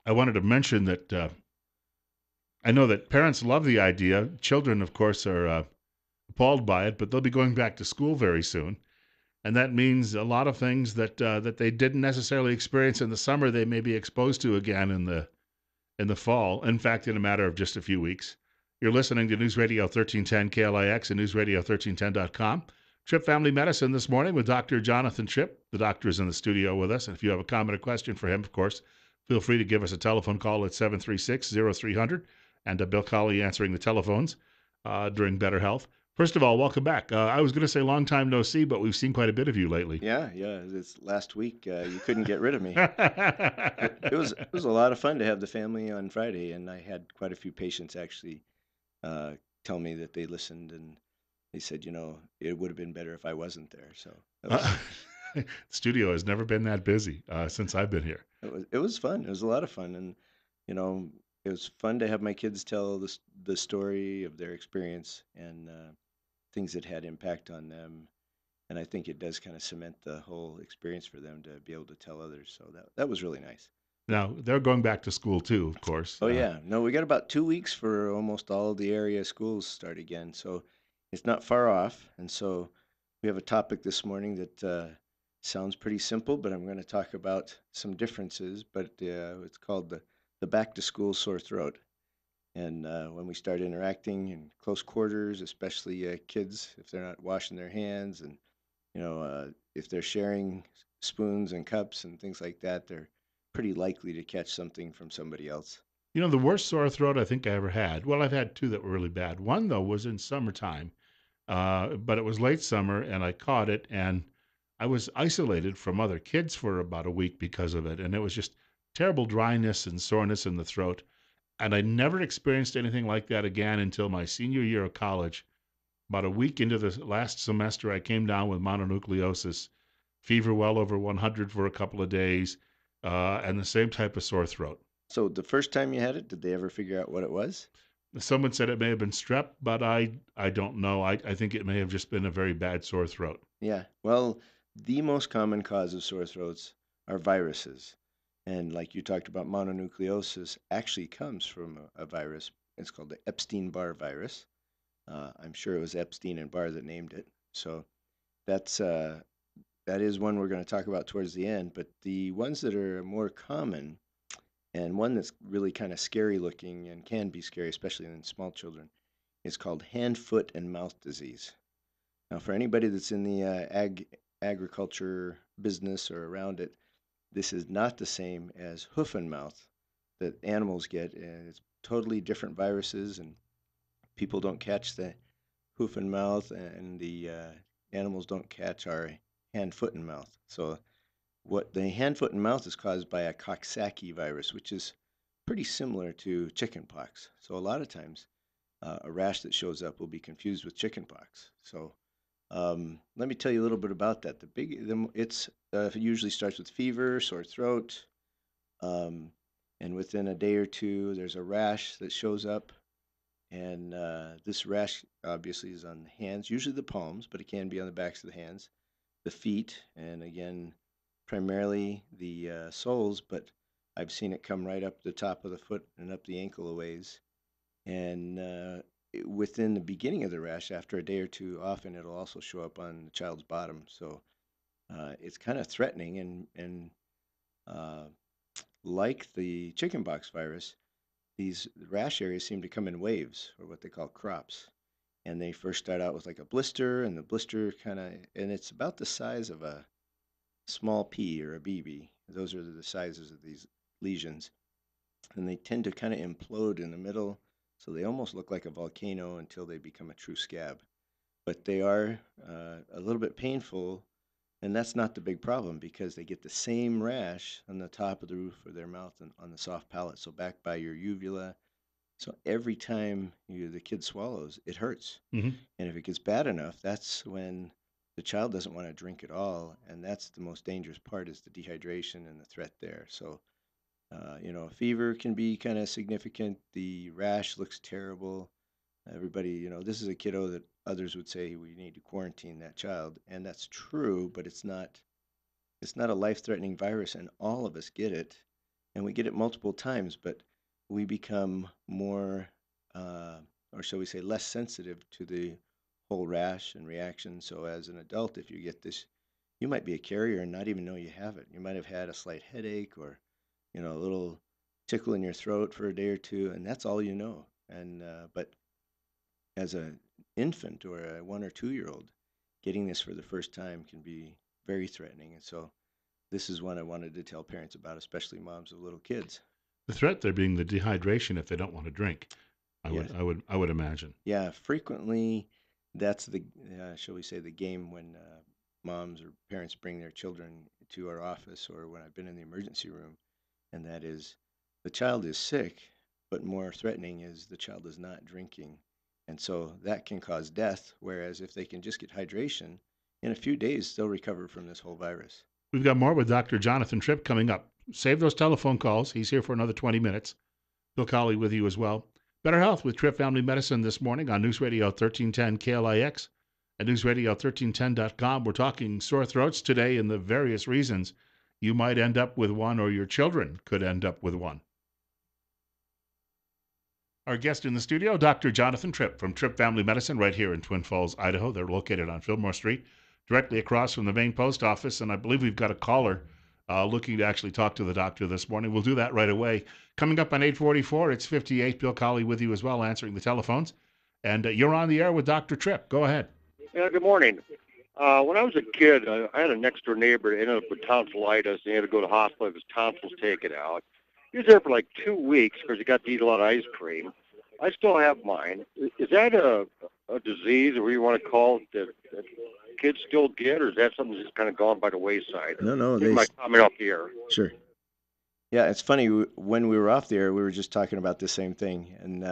I wanted to mention that I know that parents love the idea. Children, of course, are appalled by it, but they'll be going back to school very soon, and that means a lot of things that they didn't necessarily experience in the summer. They may be exposed to again in the fall. In fact, in a matter of just a few weeks. You're listening to News Radio 1310 KLIX and News Radio 1310.com. Tripp Family Medicine this morning with Dr. Jonathan Tripp. The doctor is in the studio with us. And if you have a comment or question for him, of course, feel free to give us a telephone call at 736-0300. And Bill Colley answering the telephones during Better Health. First of all, welcome back. I was going to say long time no see, but we've seen quite a bit of you lately. Yeah. This last week, you couldn't get rid of me. It was a lot of fun to have the family on Friday, and I had quite a few patients actually uh, tell me that they listened and they said, it would have been better if I wasn't there. So that was The studio has never been that busy since I've been here. it was fun. It was a lot of fun, and you know, it was fun to have my kids tell the story of their experience and things that had impact on them. And I think it does kind of cement the whole experience for them to be able to tell others. So that was really nice. Now they're going back to school too, of course. Oh yeah, no, we got about 2 weeks for almost all of the area schools start again, so it's not far off. And so we have a topic this morning that sounds pretty simple, but I'm going to talk about some differences. But it's called the back to school sore throat. And when we start interacting in close quarters, especially kids, if they're not washing their hands, and if they're sharing spoons and cups and things like that, they're pretty likely to catch something from somebody else. You know, the worst sore throat I think I ever had. Well, I've had two that were really bad. One though was in summertime, but it was late summer, and I caught it, and I was isolated from other kids for about a week because of it, and it was just terrible dryness and soreness in the throat. And I never experienced anything like that again until my senior year of college. About a week into the last semester, I came down with mononucleosis, fever well over 100 for a couple of days, and the same type of sore throat. So the first time you had it, did they ever figure out what it was? Someone said it may have been strep, but I don't know. I think it may have just been a very bad sore throat. Yeah. Well, the most common cause of sore throats are viruses. And like you talked about, mononucleosis actually comes from a virus. It's called the Epstein-Barr virus. I'm sure it was Epstein and Barr that named it. So that's that is one we're going to talk about towards the end. But the ones that are more common, and one that's really kind of scary looking and can be scary, especially in small children, is called hand, foot, and mouth disease. Now, for anybody that's in the agriculture business or around it, this is not the same as hoof and mouth that animals get, and it's totally different viruses. And people don't catch the hoof and mouth, and the animals don't catch our hand, foot, and mouth. So, what the hand, foot, and mouth is caused by a Coxsackie virus, which is pretty similar to chickenpox. So, a lot of times, a rash that shows up will be confused with chickenpox. So, let me tell you a little bit about that. It's it usually starts with fever, sore throat, um, and within a day or two, there's a rash that shows up. And this rash obviously is on the hands, usually the palms, but it can be on the backs of the hands, the feet, and again, primarily the soles. But I've seen it come right up the top of the foot and up the ankle a ways. And within the beginning of the rash, after a day or two, often it'll also show up on the child's bottom. So it's kind of threatening, and uh, like the chickenpox virus, these rash areas seem to come in waves, or what they call crops. And they first start out with like a blister, and the blister and it's about the size of a small pea or a BB. Those are the sizes of these lesions, and they tend to kind of implode in the middle, so they almost look like a volcano until they become a true scab. But they are a little bit painful, and that's not the big problem because they get the same rash on the top of the roof of their mouth and on the soft palate, so back by your uvula. So every time the kid swallows, it hurts. Hmm. And if it gets bad enough, that's when the child doesn't want to drink at all, and that's the most dangerous part is the dehydration and the threat there. So fever can be kind of significant. The rash looks terrible. Everybody, this is a kiddo that others would say we need to quarantine that child, and that's true, but it's not. It's not a life-threatening virus, and all of us get it. and we get it multiple times, but we become more, uh, or shall we say, less sensitive to the whole rash and reaction. So as an adult, if you get this, you might be a carrier and not even know you have it. You might have had a slight headache or, a little tickle in your throat for a day or two, and that's all you know. And but as an infant or a 1 or 2 year old, getting this for the first time can be very threatening. And so this is one I wanted to tell parents about, especially moms of little kids. The threat there being the dehydration if they don't want to drink. Yes. I would imagine. Yeah, frequently that's the, shall we say, the game when moms or parents bring their children to our office or when I've been in the emergency room, and that is the child is sick, but more threatening is the child is not drinking. And so that can cause death, whereas if they can just get hydration, in a few days they'll recover from this whole virus. We've got more with Dr. Jonathan Tripp coming up. Save those telephone calls. He's here for another 20 minutes. Bill Colley with you as well. Better Health with Tripp Family Medicine this morning on News Radio 1310 KLIX and newsradio1310.com. We're talking sore throats today and the various reasons you might end up with one or your children could end up with one. Our guest in the studio, Dr. Jonathan Tripp from Tripp Family Medicine, right here in Twin Falls, Idaho. They're located on Fillmore Street, directly across from the main post office. And I believe we've got a caller looking to actually talk to the doctor this morning. We'll do that right away. Coming up on 844, it's 58. Bill Colley with you as well, answering the telephones. And you're on the air with Dr. Tripp. Go ahead. Yeah, good morning. When I was a kid, I had a next door neighbor that ended up with tonsillitis, and he had to go to the hospital, have his tonsils taken out. He was there for like 2 weeks because he got to eat a lot of ice cream. I still have mine. Is that a disease, or what you want to call it, that kids still get, or is that something that's just kind of gone by the wayside? No, no, Maybe they, my comment off the air. sure. Yeah, it's funny. When we were off the air, we were just talking about the same thing. And,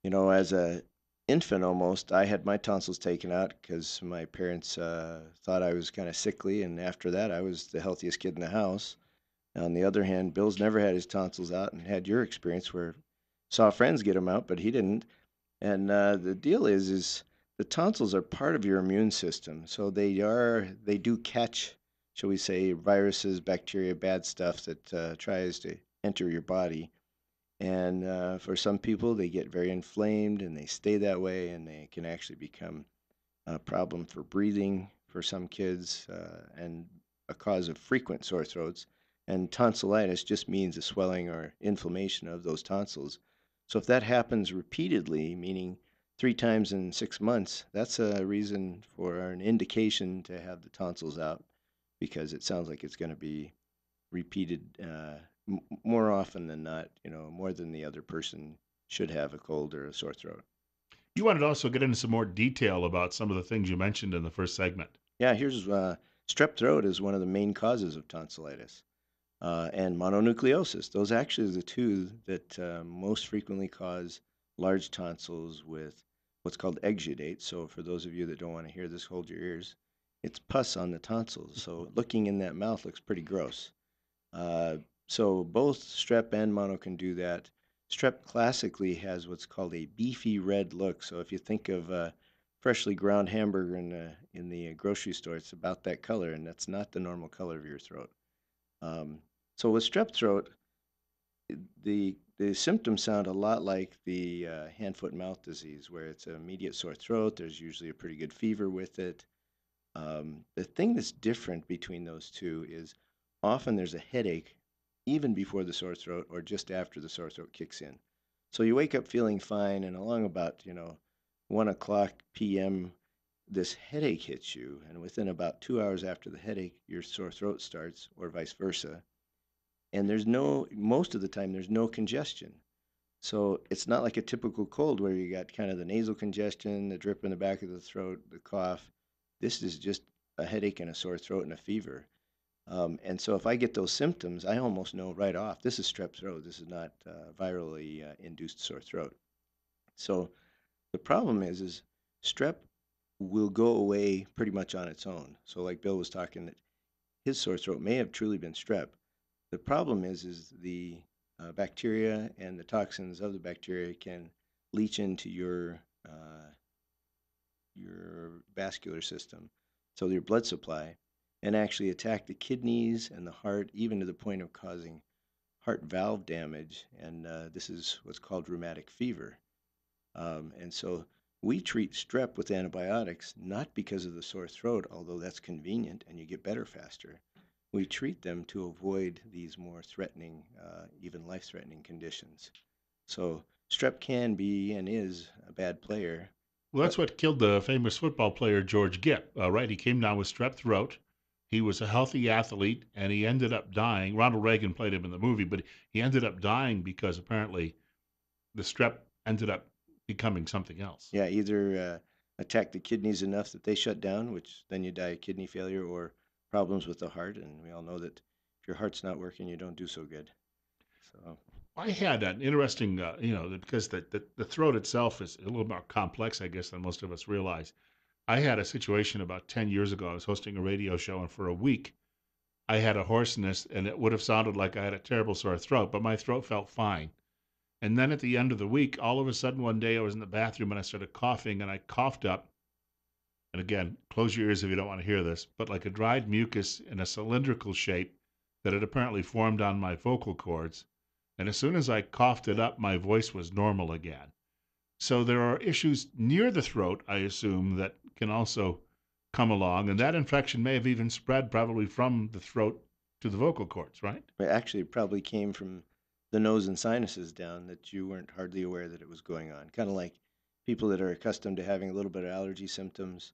as a infant almost, I had my tonsils taken out because my parents thought I was kind of sickly. And after that, I was the healthiest kid in the house. On the other hand, Bill's never had his tonsils out and had your experience where saw friends get them out, but he didn't. And the deal is the tonsils are part of your immune system, so they do catch, shall we say, viruses, bacteria, bad stuff that tries to enter your body. And for some people, they get very inflamed and they stay that way, and they can actually become a problem for breathing for some kids, and a cause of frequent sore throats. And tonsillitis just means a swelling or inflammation of those tonsils. So if that happens repeatedly, meaning 3 times in 6 months, that's a reason for an indication to have the tonsils out because it sounds like it's going to be repeated more often than not, more than the other person should have a cold or a sore throat. You wanted to also get into some more detail about some of the things you mentioned in the first segment. Yeah, here's strep throat is one of the main causes of tonsillitis, and mononucleosis. Those actually are the two that most frequently cause large tonsils with what's called exudate. So for those of you that don't want to hear this, hold your ears. It's pus on the tonsils. So looking in that mouth looks pretty gross. Uh, so both strep and mono can do that. Strep classically has what's called a beefy red look. So if you think of a freshly ground hamburger in the grocery store, it's about that color, and that's not the normal color of your throat. So with strep throat, the symptoms sound a lot like the hand, foot, mouth disease, where it's an immediate sore throat. There's usually a pretty good fever with it. The thing that's different between those two is often there's a headache even before the sore throat or just after the sore throat kicks in. So you wake up feeling fine, and along about 1 o'clock p.m. this headache hits you, and within about 2 hours after the headache, your sore throat starts, or vice versa. And most of the time, there's no congestion. So it's not like a typical cold where you got kind of the nasal congestion, the drip in the back of the throat, the cough. This is just a headache and a sore throat and a fever. And so if I get those symptoms, I almost know right off this is strep throat. This is not virally induced sore throat. So the problem is strep will go away pretty much on its own. So like Bill was talking, that his sore throat may have truly been strep. The problem is the bacteria and the toxins of the bacteria can leach into your vascular system, so your blood supply, and actually attack the kidneys and the heart, even to the point of causing heart valve damage, and this is what's called rheumatic fever. And so we treat strep with antibiotics not because of the sore throat, although that's convenient and you get better faster. We treat them to avoid these more threatening, even life threatening conditions. So strep can be and is a bad player, Well, that's but what killed the famous football player George Gipp, right? He came down with strep throat. He was a healthy athlete, and he ended up dying. Ronald Reagan played him in the movie, but he ended up dying because apparently the strep ended up becoming something else. yeah, either attack the kidneys enough that they shut down, which then you die of kidney failure, or problems with the heart. And we all know that if your heart's not working, you don't do so good. So I had an interesting, because the throat itself is a little more complex, I guess, than most of us realize. I had a situation about 10 years ago. I was hosting a radio show, and for a week, I had a hoarseness, and it would have sounded like I had a terrible sore throat, but my throat felt fine. And then at the end of the week, all of a sudden, one day I was in the bathroom and I started coughing, and I coughed up. And again, close your ears if you don't want to hear this, but like a dried mucus in a cylindrical shape that had apparently formed on my vocal cords. And as soon as I coughed it up, my voice was normal again. So there are issues near the throat, I assume, that can also come along. And that infection may have even spread probably from the throat to the vocal cords, right? it actually probably came from the nose and sinuses down that you weren't hardly aware that it was going on. Kind of like people that are accustomed to having a little bit of allergy symptoms,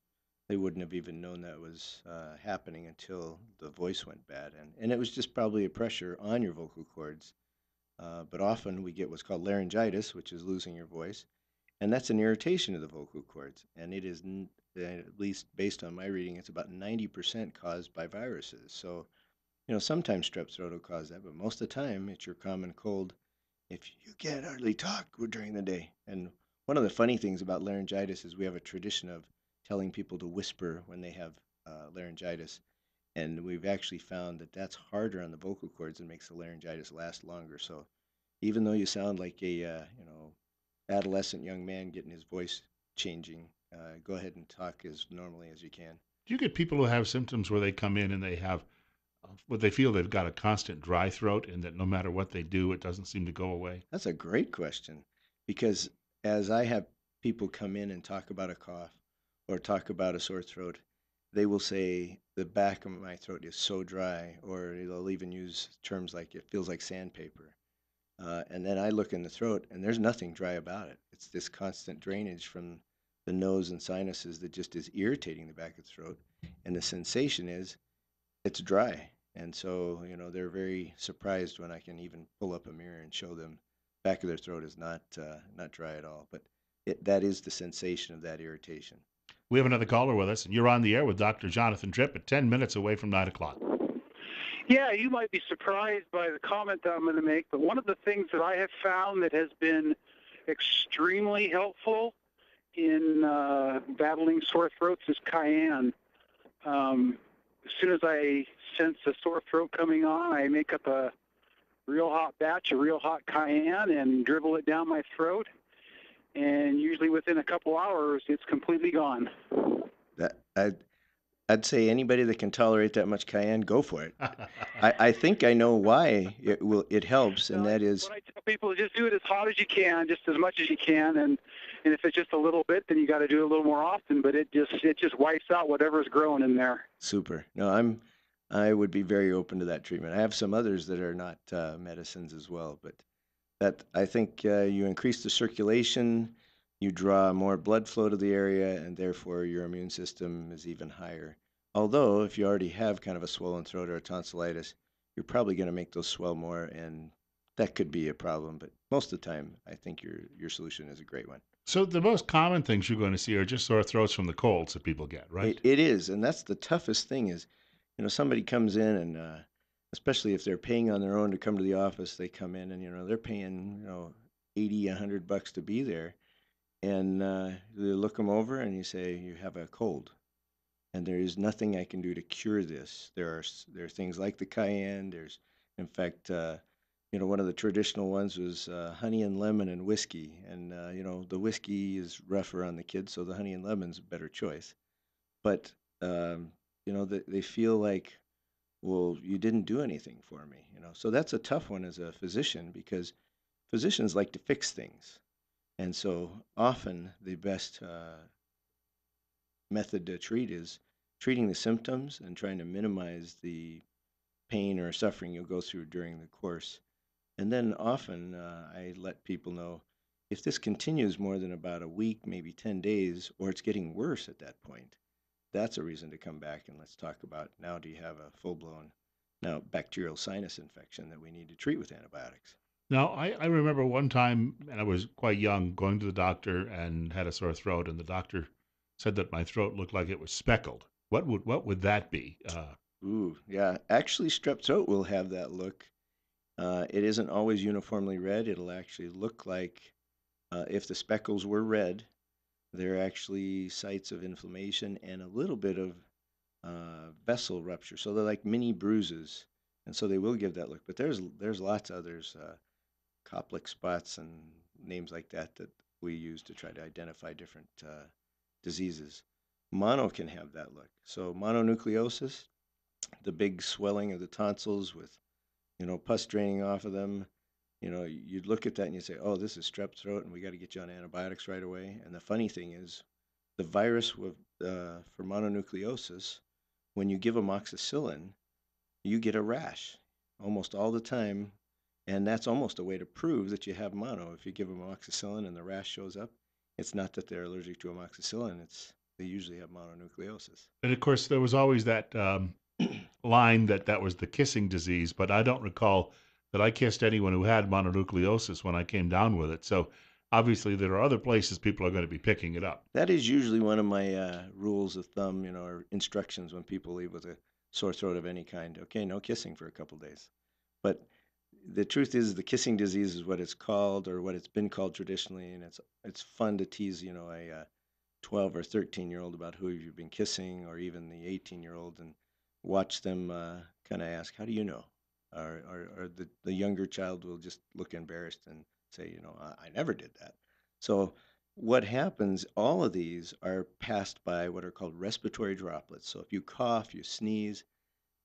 they wouldn't have even known that was happening until the voice went bad. And it was just probably a pressure on your vocal cords. But often we get what's called laryngitis, which is losing your voice, and that's an irritation of the vocal cords. And it is, at least based on my reading, it's about 90% caused by viruses. So sometimes strep throat will cause that, but most of the time it's your common cold if you can't hardly talk during the day. And one of the funny things about laryngitis is we have a tradition of telling people to whisper when they have laryngitis. And we've actually found that that's harder on the vocal cords and makes the laryngitis last longer. So even though you sound like a adolescent young man getting his voice changing, go ahead and talk as normally as you can. Do you get people who have symptoms where they come in and they have what they feel they've got a constant dry throat and that no matter what they do, it doesn't seem to go away? That's a great question because as I have people come in and talk about a cough or talk about a sore throat, they will say the back of my throat is so dry, or they'll even use terms like it feels like sandpaper. And then I look in the throat and there's nothing dry about it. It's this constant drainage from the nose and sinuses that just is irritating the back of the throat. And the sensation is it's dry. And so, they're very surprised when I can even pull up a mirror and show them back of their throat is not dry at all. But that is the sensation of that irritation. We have another caller with us, and you're on the air with Dr. Jonathan Tripp at 10 minutes away from 9 o'clock. Yeah, you might be surprised by the comment that I'm going to make, but one of the things that I have found that has been extremely helpful in battling sore throats is cayenne. As soon as I sense a sore throat coming on, I make up a real hot batch of real hot cayenne and dribble it down my throat, and usually within a couple hours, it's completely gone. That I'd say anybody that can tolerate that much cayenne, go for it. I think I know why it helps, and that is What I tell people is just do it as hot as you can, just as much as you can, and if it's just a little bit, then you got to do it a little more often. But it just wipes out whatever's growing in there. super. No, I would be very open to that treatment. I have some others that are not medicines as well, but that I think you increase the circulation, you draw more blood flow to the area, and therefore your immune system is even higher. Although, if you already have kind of a swollen throat or a tonsillitis, you're probably going to make those swell more, and that could be a problem. But most of the time, I think your solution is a great one. So the most common things you're going to see are just sore throats from the colds that people get, right? It is, and that's the toughest thing is, somebody comes in and especially if they're paying on their own to come to the office, they come in and they're paying 80, $100 to be there, and you look them over and you say you have a cold, and there is nothing I can do to cure this. There are things like the cayenne. There's, in fact, one of the traditional ones was honey and lemon and whiskey, and the whiskey is rougher on the kids, so the honey and lemon's a better choice. But they feel like well, you didn't do anything for me, So that's a tough one as a physician because physicians like to fix things. And so often the best method to treat is treating the symptoms and trying to minimize the pain or suffering you'll go through during the course. And then often I let people know if this continues more than about a week, maybe 10 days, or it's getting worse at that point, that's a reason to come back and let's talk about now do you have a full blown now bacterial sinus infection that we need to treat with antibiotics. Now, I remember one time, and I was quite young, going to the doctor and had a sore throat, and the doctor said that my throat looked like it was speckled. What would that be? Ooh, yeah. Actually, strep throat will have that look. It isn't always uniformly red. It'll actually look like if the speckles were red, they're actually sites of inflammation and a little bit of vessel rupture. So they're like mini bruises, and so they will give that look. But there's lots of others, Koplik spots and names like that that we use to try to identify different diseases. Mono can have that look. So mononucleosis, the big swelling of the tonsils with pus draining off of them. You'd look at that and you'd say, "Oh, this is strep throat, and we got to get you on antibiotics right away." And the funny thing is, the virus for mononucleosis, when you give amoxicillin, you get a rash almost all the time, and that's almost a way to prove that you have mono. If you give them amoxicillin and the rash shows up, it's not that they're allergic to amoxicillin; it's they usually have mononucleosis. And of course, there was always that line that was the kissing disease, but I don't recall that I kissed anyone who had mononucleosis when I came down with it. So obviously, there are other places people are going to be picking it up. That is usually one of my rules of thumb, or instructions when people leave with a sore throat of any kind. Okay, no kissing for a couple days. But the truth is, the kissing disease is what it's called, or what it's been called traditionally, and it's fun to tease, a 12 or 13-year-old about who you've been kissing, or even the 18-year-old, and watch them kind of ask, "How do you know?" Or the younger child will just look embarrassed and say, I never did that. So what happens, all of these are passed by what are called respiratory droplets. So if you cough, you sneeze,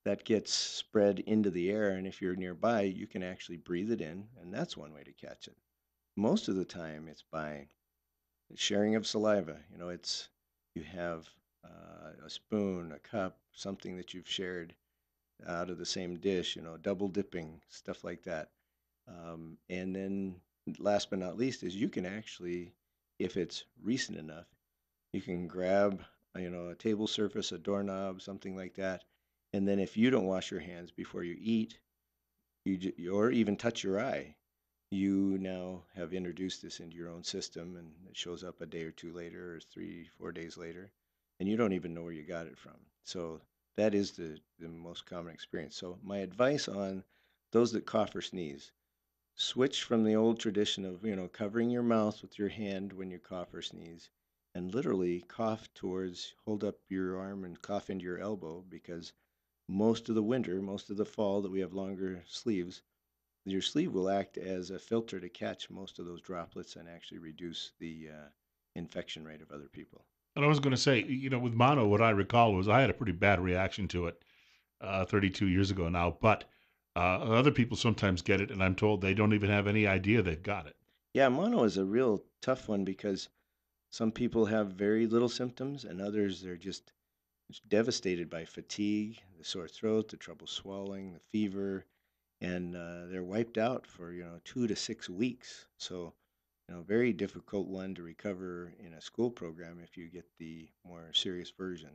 that gets spread into the air, and if you're nearby, you can actually breathe it in, and that's one way to catch it. Most of the time, it's by sharing of saliva. It's you have a spoon, a cup, something that you've shared out of the same dish. Double dipping, stuff like that. And then, last but not least, is you can actually, if it's recent enough, you can grab a table surface, a doorknob, something like that, and then if you don't wash your hands before you eat, or even touch your eye, you now have introduced this into your own system, and it shows up a day or two later, or 3, 4 days later, and you don't even know where you got it from. So that is the most common experience. So my advice on those that cough or sneeze: switch from the old tradition of covering your mouth with your hand when you cough or sneeze, and literally cough towards, hold up your arm and cough into your elbow, because most of the winter, most of the fall that we have longer sleeves, your sleeve will act as a filter to catch most of those droplets and actually reduce the infection rate of other people. And I was going to say, with mono, what I recall was I had a pretty bad reaction to it 32 years ago now, but other people sometimes get it, and I'm told they don't even have any idea they've got it. Yeah, mono is a real tough one because some people have very little symptoms, and others they're just devastated by fatigue, the sore throat, the trouble swallowing, the fever, and they're wiped out for 2 to 6 weeks. So very difficult one to recover in a school program if you get the more serious version.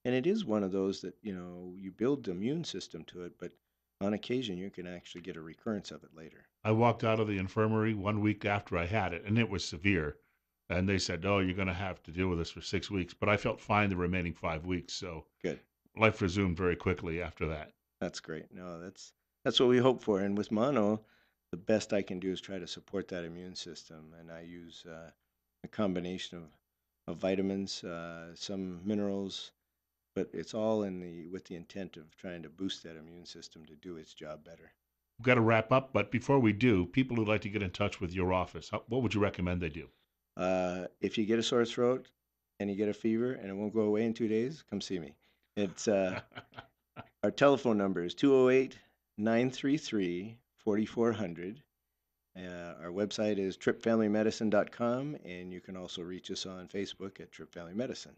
And it is one of those that you build the immune system to it, but on occasion you can actually get a recurrence of it later. I walked out of the infirmary 1 week after I had it, and it was severe. And they said, "Oh, you're going to have to deal with this for 6 weeks." But I felt fine the remaining 5 weeks, so Good. life resumed very quickly after that. That's great. No, that's what we hope for. And with mono, the best I can do is try to support that immune system, and I use a combination of vitamins, some minerals, but it's all in the with the intent of trying to boost that immune system to do its job better. We've got to wrap up, but before we do, people who'd like to get in touch with your office, what would you recommend they do? If you get a sore throat and you get a fever and it won't go away in 2 days, come see me. It's Our telephone number is 208-933-4400. Our website is trippfamilymedicine.com, and you can also reach us on Facebook at Tripp Family Medicine.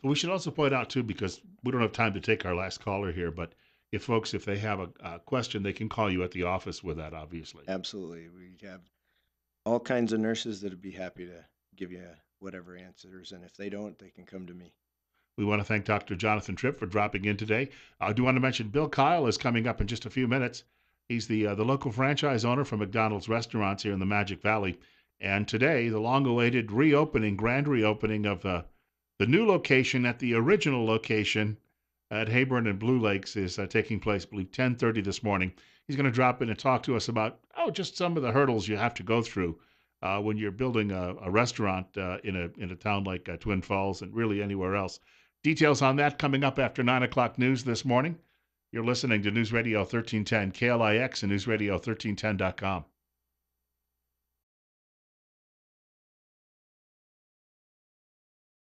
We should also point out, too, because we don't have time to take our last caller here, but if they have a question, they can call you at the office with that, obviously. Absolutely. We have all kinds of nurses that would be happy to give you whatever answers, and if they don't, they can come to me. We want to thank Dr. Jonathan Tripp for dropping in today. I do want to mention Bill Kyle is coming up in just a few minutes. He's the local franchise owner for McDonald's restaurants here in the Magic Valley. And today, the long-awaited grand reopening of the new location at the original location at Hayburn and Blue Lakes is taking place, I believe, 10:30 this morning. He's going to drop in and talk to us about, just some of the hurdles you have to go through when you're building a restaurant in a town like Twin Falls and really anywhere else. Details on that coming up after 9 o'clock news this morning. You're listening to News Radio 1310 KLIX and newsradio1310.com.